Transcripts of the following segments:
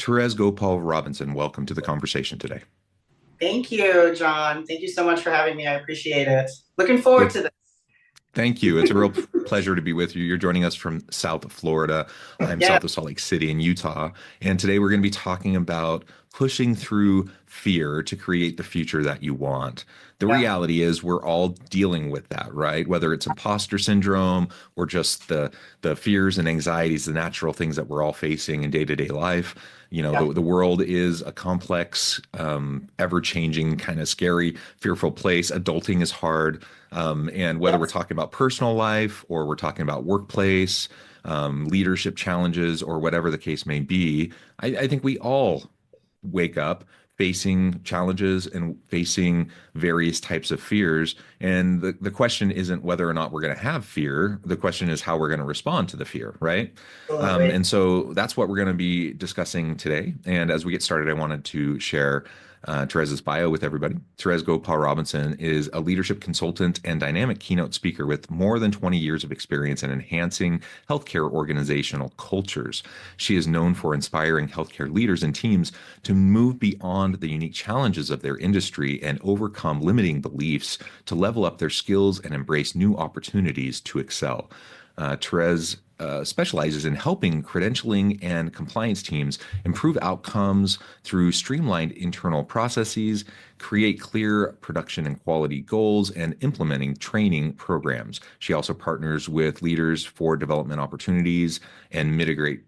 Therese Gopaul-Robinson, welcome to the conversation today. Thank you, John. Thank you so much for having me. I appreciate it. Looking forward It, to this. Thank you. It's a real pleasure to be with you. You're joining us from South Florida. I'm Yeah, south of Salt Lake City in Utah. And today we're going to be talking about pushing through fear to create the future that you want. The yeah, reality is we're all dealing with that, right? Whether it's imposter syndrome or just the fears and anxieties, the natural things that we're all facing in day-to-day life. You know, yeah. the world is a complex, ever-changing, kind of scary, fearful place. Adulting is hard. And whether we're Yes. talking about personal life or we're talking about workplace, leadership challenges, or whatever the case may be, I think we all wake up facing challenges and facing various types of fears. And the question isn't whether or not we're going to have fear. The question is how we're going to respond to the fear, right? Absolutely. And so that's what we're going to be discussing today. And as we get started, I wanted to share Therese's bio with everybody. Therese Gopaul-Robinson is a leadership consultant and dynamic keynote speaker with more than 20 years of experience in enhancing healthcare organizational cultures. She is known for inspiring healthcare leaders and teams to move beyond the unique challenges of their industry and overcome limiting beliefs to level up their skills and embrace new opportunities to excel. Therese specializes in helping credentialing and compliance teams improve outcomes through streamlined internal processes, create clear production and quality goals, and implementing training programs. She also partners with leaders for development opportunities and mitigate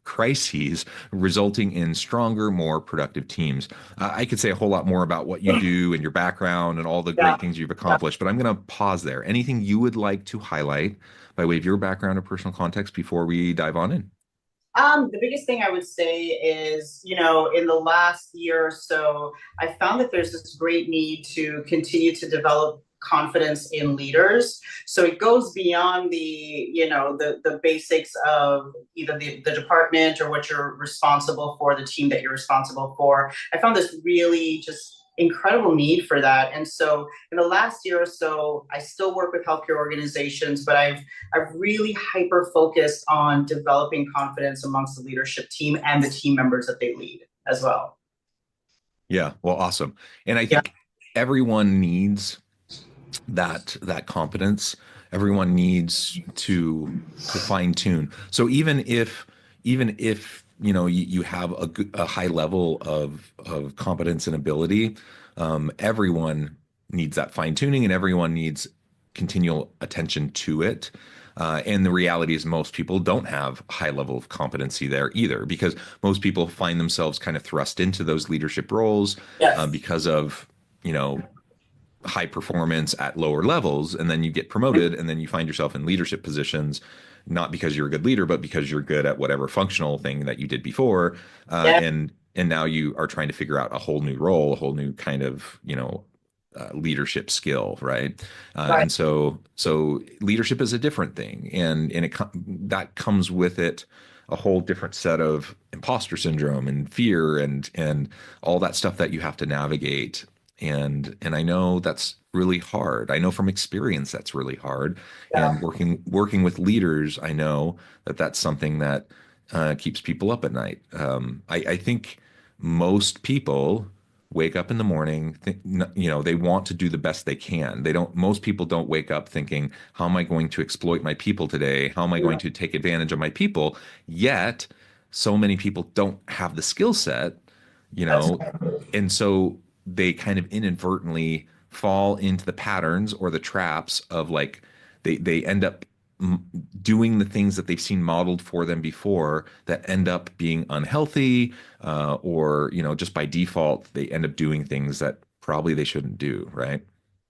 crises, resulting in stronger, more productive teams. I could say a whole lot more about what you do and your background and all the Yeah, great things you've yeah. accomplished, but I'm going to pause there. Anything you would like to highlight by way of your background or personal context before we dive on in? The biggest thing I would say is, in the last year or so, I found that there's this great need to continue to develop confidence in leaders. So it goes beyond the basics of either the department or what you're responsible for, the team that you're responsible for. I found this really just incredible need for that. And so in the last year or so, I still work with healthcare organizations, but I've really hyper focused on developing confidence amongst the leadership team and the team members that they lead as well. Yeah, well, awesome. And I Yeah, think everyone needs that competence. Everyone needs to fine tune. So even if you have a high level of competence and ability, everyone needs that fine tuning, and everyone needs continual attention to it. And the reality is most people don't have high level of competency there either, because most people find themselves kind of thrust into those leadership roles yes, because of high performance at lower levels, and then you get promoted, and then you find yourself in leadership positions, not because you're a good leader, but because you're good at whatever functional thing that you did before, yeah, and now you are trying to figure out a whole new role, a whole new kind of leadership skill, right? right. And so leadership is a different thing, and that comes with it a whole different set of imposter syndrome and fear and all that stuff that you have to navigate. And I know that's really hard. I know from experience that's really hard. Yeah. And working with leaders, I know that that's something that keeps people up at night. I think most people wake up in the morning, they want to do the best they can. They don't, most people don't wake up thinking, how am I going to exploit my people today? How am I going to take advantage of my people? Yet, so many people don't have the skill set, you That's know, and so they kind of inadvertently fall into the patterns or the traps of like they end up doing the things that they've seen modeled for them before that end up being unhealthy, or just by default they end up doing things that probably they shouldn't do, right?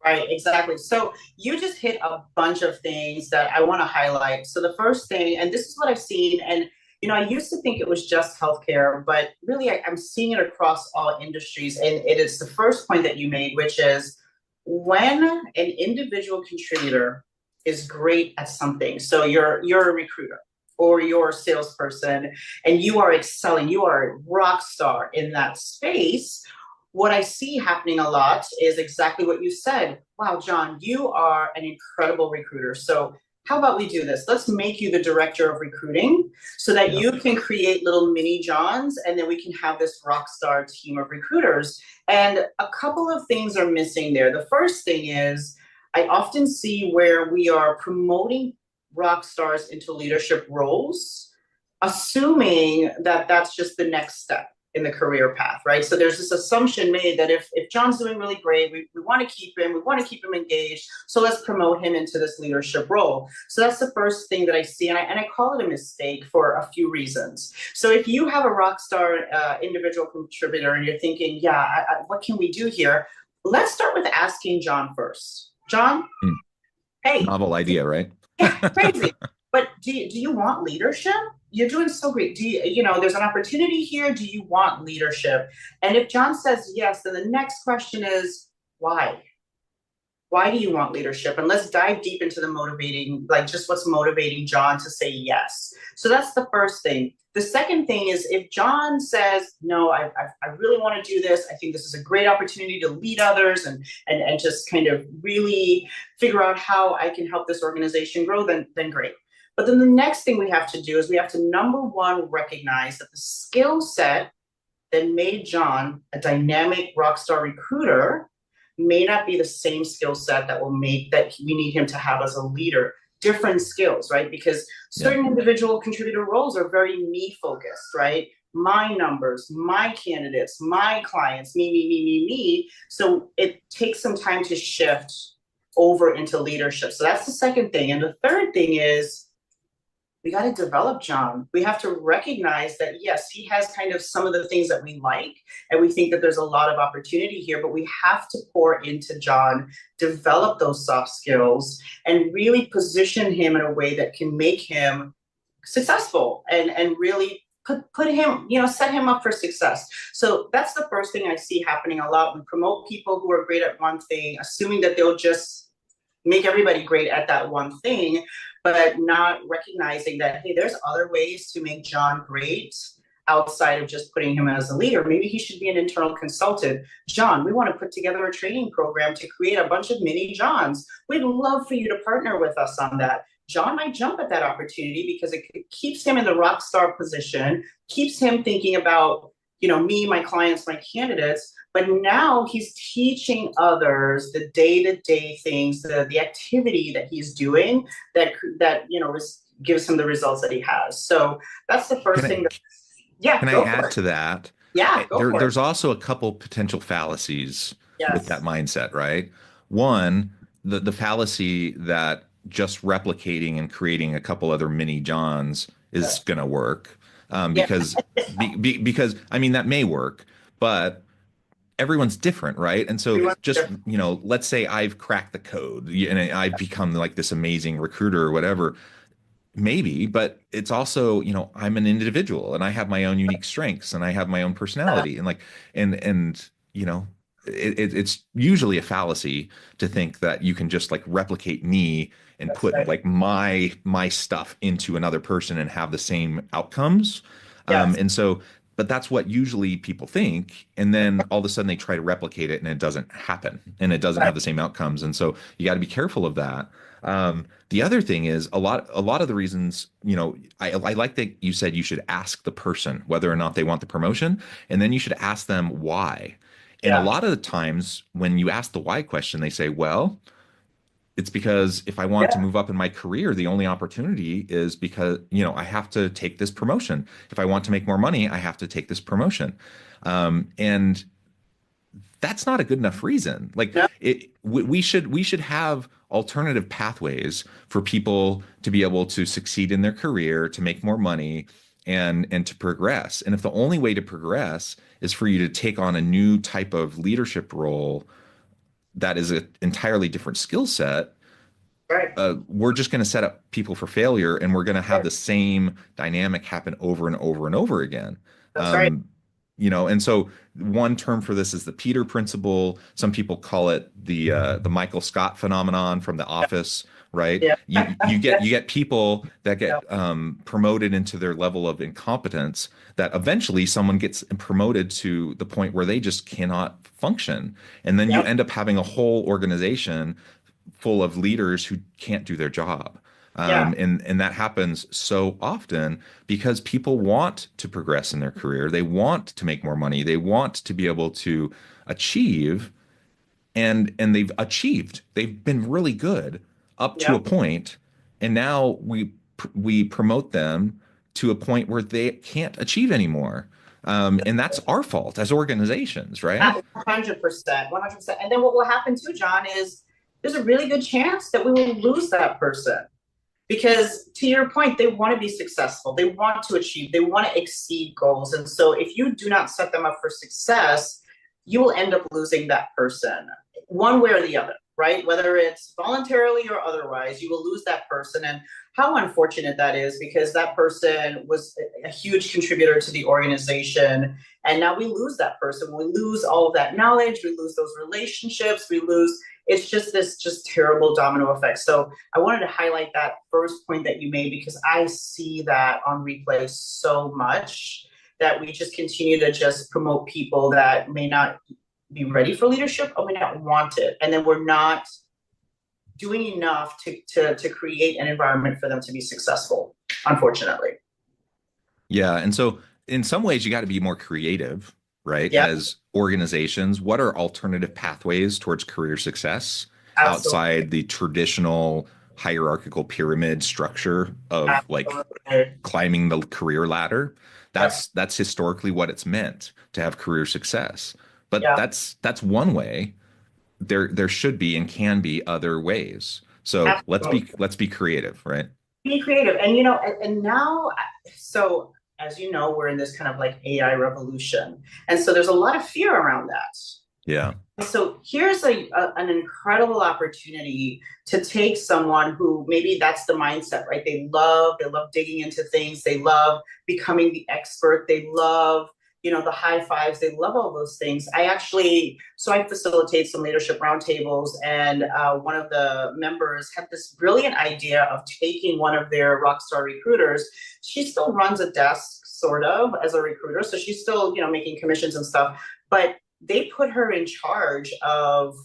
right, exactly. So you just hit a bunch of things that I want to highlight. So the first thing, and this is what I've seen, and I used to think it was just healthcare, but really I'm seeing it across all industries. And it is the first point that you made, which is when an individual contributor is great at something. So you're a recruiter or you're a salesperson and you are excelling, you are a rock star in that space. What I see happening a lot is exactly what you said. Wow, John, you are an incredible recruiter. So how about we do this? Let's make you the director of recruiting so that Yeah. you can create little mini Johns, and then we can have this rock star team of recruiters. And a couple of things are missing there. The first thing is I often see where we are promoting rock stars into leadership roles, assuming that that's just the next step in the career path, right? So there's this assumption made that if John's doing really great, we want to keep him, we want to keep him engaged, so let's promote him into this leadership role. So that's the first thing that I see, and I call it a mistake for a few reasons. So if you have a rock star individual contributor and you're thinking, yeah, what can we do here? Let's start with asking John first. John, hey. Novel idea, right? Crazy. But do you want leadership? You're doing so great. There's an opportunity here. Do you want leadership? And if John says yes, then the next question is why? Why do you want leadership? And let's dive deep into the motivating, like just what's motivating John to say yes. So that's the first thing. The second thing is if John says, no, I really want to do this. I think this is a great opportunity to lead others and just kind of really figure out how I can help this organization grow, then great. But then the next thing we have to do is we have to, number one, recognize that the skill set that made John a dynamic rockstar recruiter may not be the same skill set that we need him to have as a leader. Different skills, right? Because certain individual contributor roles are very me focused, right? My numbers, my candidates, my clients, me. So it takes some time to shift over into leadership. So that's the second thing. And the third thing is we got to develop John. We have to recognize that, yes, he has kind of some of the things that we like, and we think that there's a lot of opportunity here, but we have to pour into John, develop those soft skills, and really position him in a way that can make him successful and really put him, set him up for success. So that's the first thing I see happening a lot. We promote people who are great at one thing, assuming that they'll just make everybody great at that one thing, but not recognizing that, hey, there's other ways to make John great outside of just putting him as a leader. Maybe he should be an internal consultant. John, we want to put together a training program to create a bunch of mini Johns. We'd love for you to partner with us on that. John might jump at that opportunity because it keeps him in the rock star position, keeps him thinking about, me, my clients, my candidates. But now he's teaching others the day-to-day things, the activity that he's doing that gives him the results that he has. So that's the first thing. Can I add to that? Yeah, there's also a couple potential fallacies with that mindset, right? One, the fallacy that just replicating and creating a couple other mini Johns is going to work because I mean, that may work, but everyone's different, right? And so just, let's say I've cracked the code and I've become like this amazing recruiter or whatever, maybe, but it's also, I'm an individual and I have my own unique strengths and I have my own personality and it's usually a fallacy to think that you can just like replicate me and put like my stuff into another person and have the same outcomes. And so but that's what usually people think. And then all of a sudden they try to replicate it and it doesn't happen and it doesn't have the same outcomes. And so you got to be careful of that. The other thing is a lot of the reasons, I like that you said you should ask the person whether or not they want the promotion, and then you should ask them why. And a lot of the times when you ask the why question, they say, well, it's because if I want to move up in my career, the only opportunity is because, I have to take this promotion. If I want to make more money, I have to take this promotion. And that's not a good enough reason. Like we should have alternative pathways for people to be able to succeed in their career, to make more money and to progress. And if the only way to progress is for you to take on a new type of leadership role that is an entirely different skill set, we're just going to set up people for failure, and we're going to have the same dynamic happen over and over and over again. That's right. And so one term for this is the Peter principle. Some people call it the Michael Scott phenomenon from The Office, right? Yeah. You get people that get promoted into their level of incompetence that eventually someone gets promoted to the point where they just cannot function. And then you end up having a whole organization full of leaders who can't do their job. Yeah. And that happens so often because people want to progress in their career. They want to make more money. They want to be able to achieve, and they've achieved. They've been really good up to Yeah. a point, and now we promote them to a point where they can't achieve anymore. And that's our fault as organizations, right? 100%, 100%. And then what will happen too, John, is there's a really good chance that we will lose that person because, to your point, they want to be successful, they want to achieve, they want to exceed goals. And so if you do not set them up for success, you will end up losing that person one way or the other, right? Whether it's voluntarily or otherwise, you will lose that person. And how unfortunate that is, because that person was a huge contributor to the organization, and now we lose that person. We lose all of that knowledge, we lose those relationships, we lose, it's just this just terrible domino effect. So I wanted to highlight that first point that you made, because I see that on replay so much, that we just continue to just promote people that may not be ready for leadership or may not want it, and then we're not doing enough to create an environment for them to be successful, unfortunately. Yeah. And so in some ways, you got to be more creative, right? Yeah, As organizations, what are alternative pathways towards career success absolutely. outside the traditional hierarchical pyramid structure of like Absolutely. climbing the career ladder? Yep. That's historically what it's meant to have career success. But Yeah, that's one way. There should be and can be other ways. So absolutely. let's be creative, right? Be creative. And, and now, so as you know, we're in this kind of like AI revolution. And so there's a lot of fear around that. Yeah. So here's an incredible opportunity to take someone who maybe that's the mindset, right? They love digging into things. They love becoming the expert. They love, the high fives. They love all those things. I facilitate some leadership roundtables, and one of the members had this brilliant idea of taking one of their rockstar recruiters. She still runs a desk sort of as a recruiter. So she's still, making commissions and stuff, but they put her in charge of,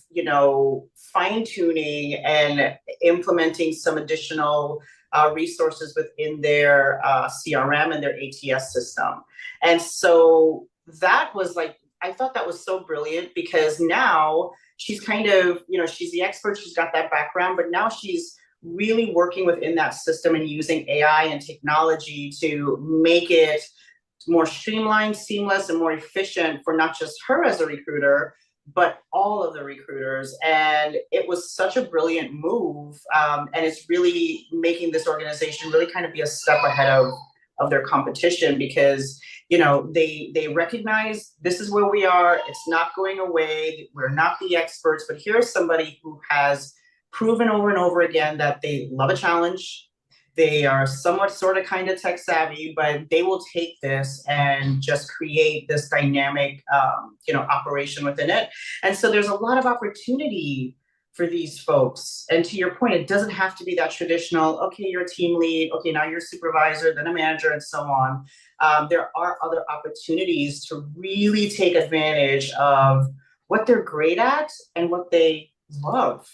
fine tuning and implementing some additional resources within their CRM and their ATS system. And so that was like, I thought that was so brilliant, because now she's kind of, she's the expert, she's got that background, but now she's really working within that system and using AI and technology to make it more streamlined, seamless, and more efficient for not just her as a recruiter, but all of the recruiters. And it was such a brilliant move. And it's really making this organization really kind of be a step ahead of their competition, because they recognize this is where we are, it's not going away, we're not the experts, but here's somebody who has proven over and over again that they love a challenge. They are somewhat sort of kind of tech savvy, but they will take this and just create this dynamic, operation within it. And so there's a lot of opportunity for these folks. And to your point, it doesn't have to be that traditional, okay, you're a team lead, okay, now you're a supervisor, then a manager, and so on. There are other opportunities to really take advantage of what they're great at and what they love.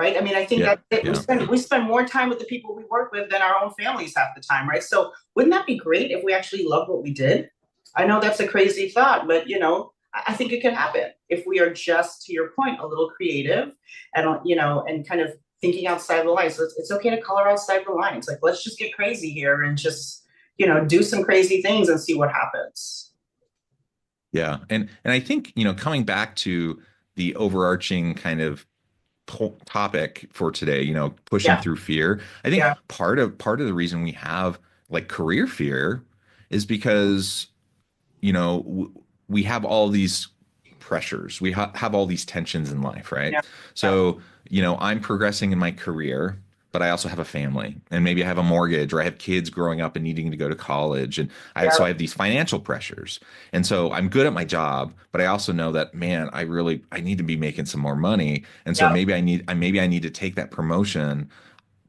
Right. I mean, I think Yeah. that we Yeah. spend more time with the people we work with than our own families half the time. Right. So wouldn't that be great if we actually loved what we did? I know that's a crazy thought, but I think it can happen if we are just, to your point, a little creative, and and kind of thinking outside the lines. So it's okay to color outside the lines. Like, let's just get crazy here and just do some crazy things and see what happens. Yeah. And I think, coming back to the overarching kind of topic for today, pushing Yeah. through fear. I think Yeah. part of the reason we have like career fear is because, we have all these pressures. We have all these tensions in life, right? Yeah. Yeah. So, I'm progressing in my career, but I also have a family, and maybe I have a mortgage, or I have kids growing up and needing to go to college, and so I Yeah. have these financial pressures. And so I'm good at my job, but I also know that, man, I need to be making some more money. And so Yeah. maybe I need to take that promotion,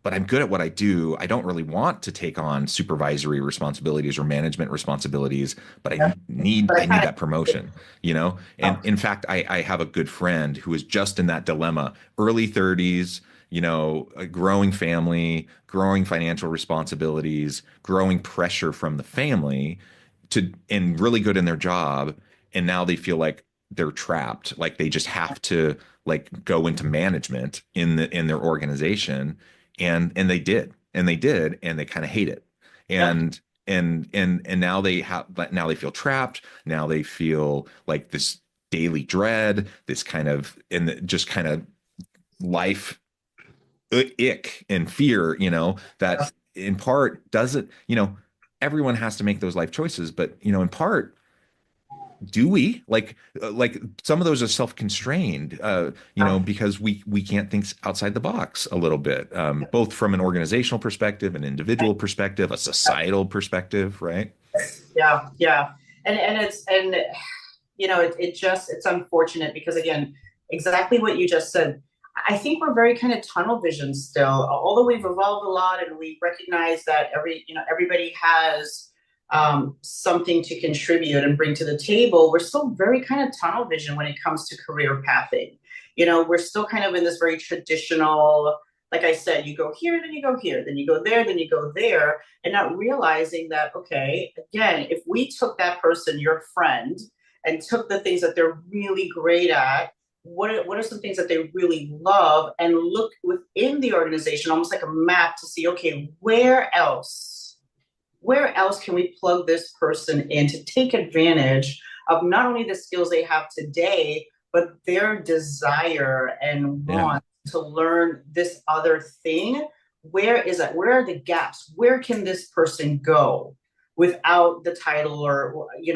but I'm good at what I do. I don't really want to take on supervisory responsibilities or management responsibilities, but Yeah. But I I need kind that promotion, And of. in fact, I have a good friend who is just in that dilemma, early 30s, a growing family, growing financial responsibilities, growing pressure from the family and really good in their job. And now they feel like they're trapped, like they just have to like go into management in their organization. And they kind of hate it. Yep. And now they feel trapped. Now they feel like this daily dread, this kind of and just kind of life ick and fear, that in part doesn't, everyone has to make those life choices, but in part, do we like some of those are self-constrained, Yeah. because we can't think outside the box a little bit, both from an organizational perspective, an individual perspective, a societal perspective, right? Yeah. Yeah. And it's unfortunate because again, exactly what you just said. I think we're very kind of tunnel vision still, although we've evolved a lot and we recognize that everybody has something to contribute and bring to the table. We're still very kind of tunnel vision when it comes to career pathing. We're still kind of in this very traditional, like I said, you go here, then you go here, then you go there, then you go there, and not realizing that, okay, again, if we took that person, your friend, and took the things that they're really great at, what are some things that they really love, and look within the organization, almost like a map to see, okay, where else can we plug this person in to take advantage of not only the skills they have today, but their desire and Yeah. want to learn this other thing? Where is that? Where are the gaps? Where can this person go without the title or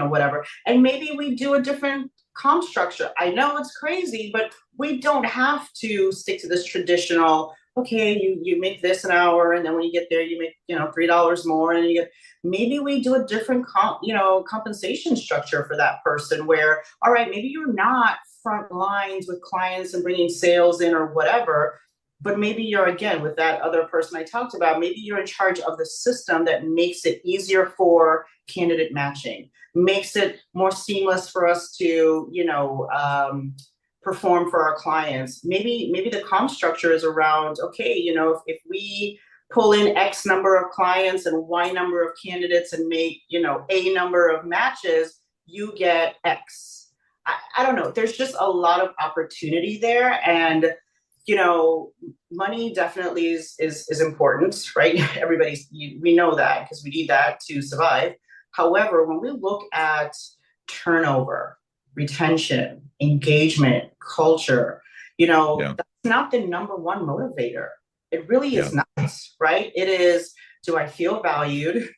whatever? And maybe we do a different comp structure. I know it's crazy, but we don't have to stick to this traditional, okay, you make this an hour, and then when you get there, you make $3 more, and you get, maybe we do a different compensation structure for that person where, all right, maybe you're not front lines with clients and bringing sales in or whatever, but maybe you're, again, with that other person I talked about, maybe you're in charge of the system that makes it easier for candidate matching, makes it more seamless for us to perform for our clients. Maybe the comp structure is around, okay, if we pull in X number of clients and Y number of candidates and make, A number of matches, you get X. I don't know. There's just a lot of opportunity there. And, money definitely is important, right? We know that because we need that to survive. However, when we look at turnover, retention, engagement, culture, Yeah. that's not the number one motivator. It really Yeah. is not, right? It is, do I feel valued?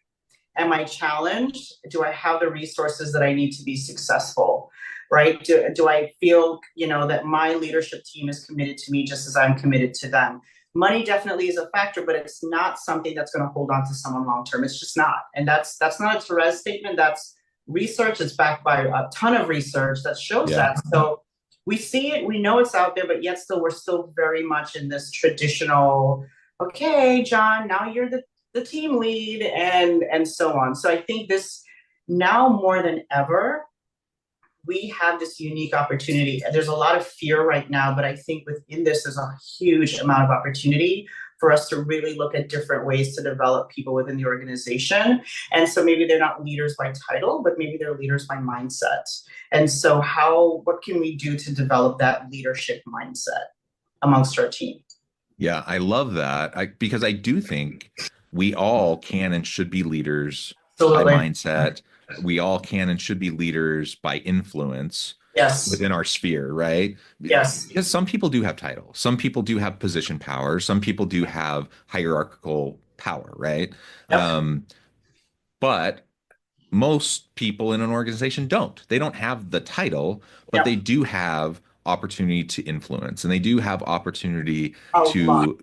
Am I challenged? Do I have the resources that I need to be successful? Right? Do I feel, that my leadership team is committed to me just as I'm committed to them? Money definitely is a factor, but it's not something that's going to hold on to someone long term. It's just not. And that's not a Therese statement. That's research. It's backed by a ton of research that shows Yeah. that. So we see it, we know it's out there, but yet still we're still very much in this traditional, okay, John, now you're the team lead, and so on. So I think this, now more than ever, we have this unique opportunity. There's a lot of fear right now, but I think within this, there's a huge amount of opportunity for us to really look at different ways to develop people within the organization. And so maybe they're not leaders by title, but maybe they're leaders by mindset. And so what can we do to develop that leadership mindset amongst our team? Yeah, I love that. Because I do think we all can and should be leaders by Absolutely. mindset. We all can and should be leaders by influence Yes. within our sphere, right? Yes. Because some people do have titles, some people do have position power, some people do have hierarchical power, right? Yep. Um, but most people in an organization don't. They don't have the title, but they Yep. do have opportunity to influence, and they do have opportunity A lot. to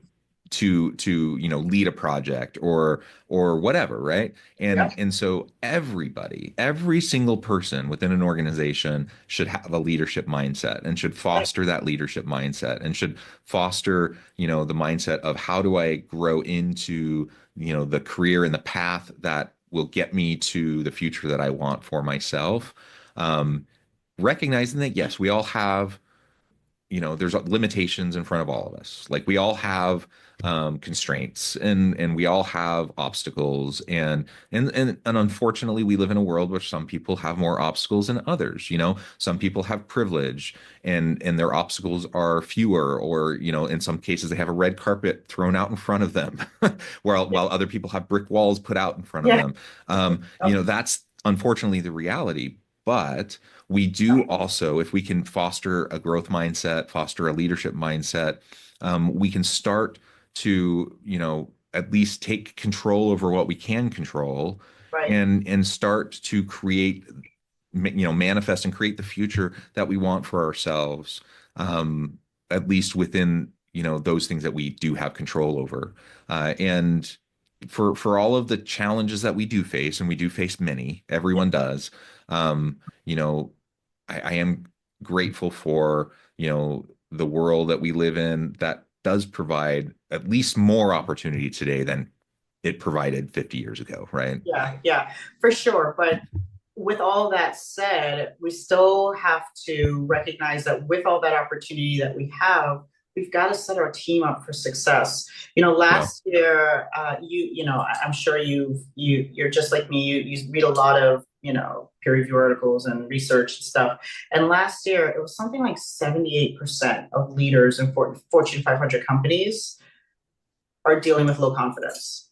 lead a project or whatever, right? and Yep. and so every single person within an organization should have a leadership mindset and should Right. foster that leadership mindset and should foster the mindset of how do I grow into the career and the path that will get me to the future that I want for myself. um, Recognizing that yes, we all have there's limitations in front of all of us. Like we all have constraints and we all have obstacles and unfortunately we live in a world where some people have more obstacles than others. Some people have privilege and their obstacles are fewer, or in some cases they have a red carpet thrown out in front of them while other people have brick walls put out in front of Yeah. them. That's unfortunately the reality. But we do also, if we can foster a growth mindset, foster a leadership mindset, we can start to, at least take control over what we can control Right. and start to create, manifest and create the future that we want for ourselves, at least within, those things that we do have control over. And for all of the challenges that we do face, and we do face many, everyone does, um, I am grateful for, the world that we live in that does provide at least more opportunity today than it provided 50 years ago, right? Yeah, for sure. But with all that said, we still have to recognize that with all that opportunity that we have, we've got to set our team up for success. Yeah. Last year, I'm sure you're just like me. You read a lot of peer review articles and research and stuff. And last year, it was something like 78% of leaders in Fortune 500 companies are dealing with low confidence.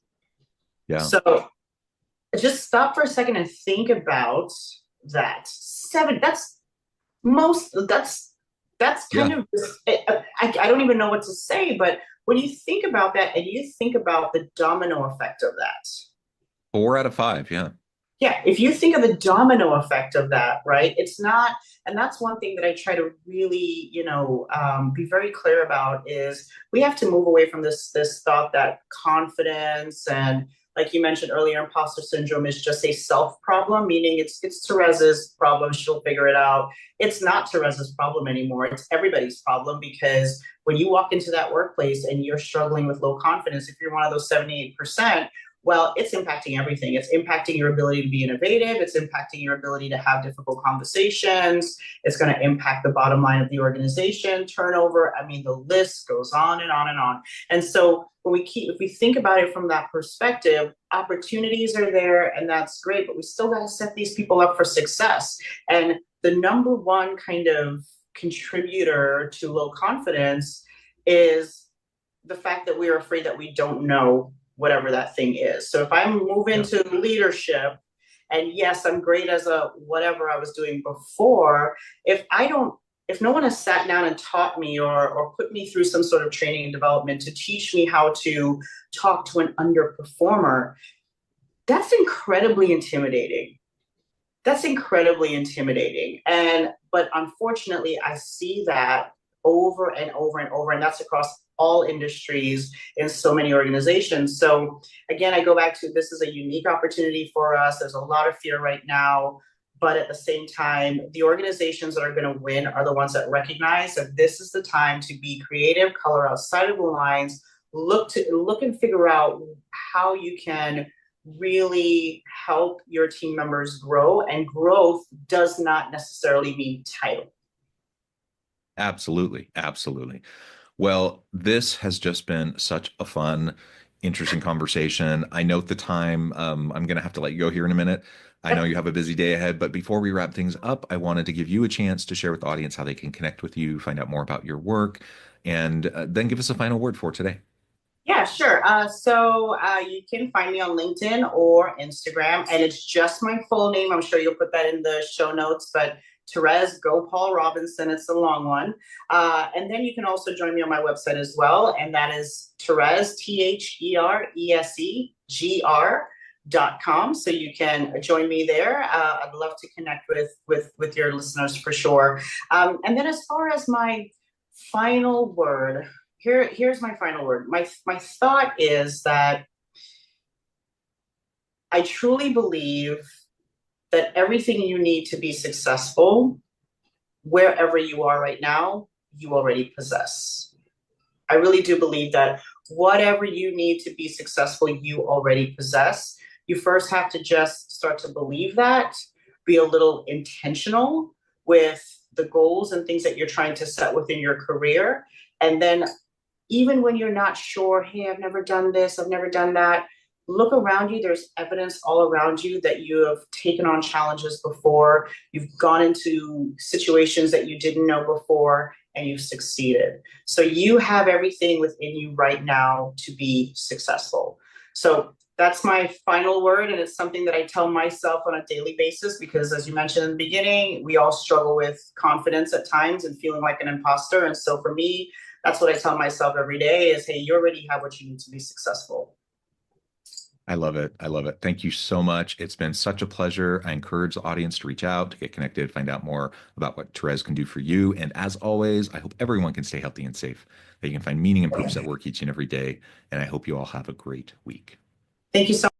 Yeah. So just stop for a second and think about that. That's kind Yeah. of, I don't even know what to say, but when you think about that and you think about the domino effect of that. 4 out of 5. Yeah. Yeah, if you think of the domino effect of that, right? It's not, and that's one thing that I try to really, be very clear about is we have to move away from this thought that confidence and, like you mentioned earlier, imposter syndrome is just a self problem, meaning it's Therese's problem. She'll figure it out. It's not Therese's problem anymore. It's everybody's problem, because when you walk into that workplace and you're struggling with low confidence, if you're one of those 78%, well, it's impacting everything. It's impacting your ability to be innovative. It's impacting your ability to have difficult conversations. It's going to impact the bottom line of the organization, turnover. I mean, the list goes on and on and on. And so if we think about it from that perspective, opportunities are there and that's great, but we still got to set these people up for success. And the number one kind of contributor to low confidence is the fact that we are afraid that we don't know whatever that thing is. So if I move into leadership, and yes, I'm great as a whatever I was doing before, if no one has sat down and taught me or put me through some sort of training and development to teach me how to talk to an underperformer, that's incredibly intimidating. But unfortunately, I see that over and over and over, and that's across all industries in so many organizations. So again, I go back to, this is a unique opportunity for us. There's a lot of fear right now, but at the same time, the organizations that are going to win are the ones that recognize that this is the time to be creative, color outside of the lines, look and figure out how you can really help your team members grow. And growth does not necessarily mean title. Absolutely. Absolutely. Well, this has just been such a fun, interesting conversation. I note the time. I'm going to have to let you go here in a minute. I know you have a busy day ahead, but before we wrap things up, I wanted to give you a chance to share with the audience how they can connect with you, find out more about your work, and then give us a final word for today. Yeah, sure. So you can find me on LinkedIn or Instagram, and it's just my full name. I'm sure you'll put that in the show notes, but Therese Gopaul-Robinson, it's a long one. And then you can also join me on my website as well, and that is Therese, TheresegR.com. So you can join me there. I'd love to connect with your listeners for sure. And then as far as my final word, here's my final word. My thought is that I truly believe that everything you need to be successful, wherever you are right now, you already possess. I really do believe that whatever you need to be successful, you already possess. You first have to just start to believe that, be a little intentional with the goals and things that you're trying to set within your career. And then even when you're not sure, hey, I've never done this, I've never done that, look around you. There's evidence all around you that you have taken on challenges before. You've gone into situations that you didn't know before, and you've succeeded. So you have everything within you right now to be successful. So that's my final word. And it's something that I tell myself on a daily basis, because as you mentioned in the beginning, we all struggle with confidence at times and feeling like an imposter. And so for me, that's what I tell myself every day is, hey, you already have what you need to be successful. I love it. I love it. Thank you so much. It's been such a pleasure. I encourage the audience to reach out, to get connected, find out more about what Therese can do for you. And as always, I hope everyone can stay healthy and safe, that you can find meaning and purpose at work each and every day. And I hope you all have a great week. Thank you so much.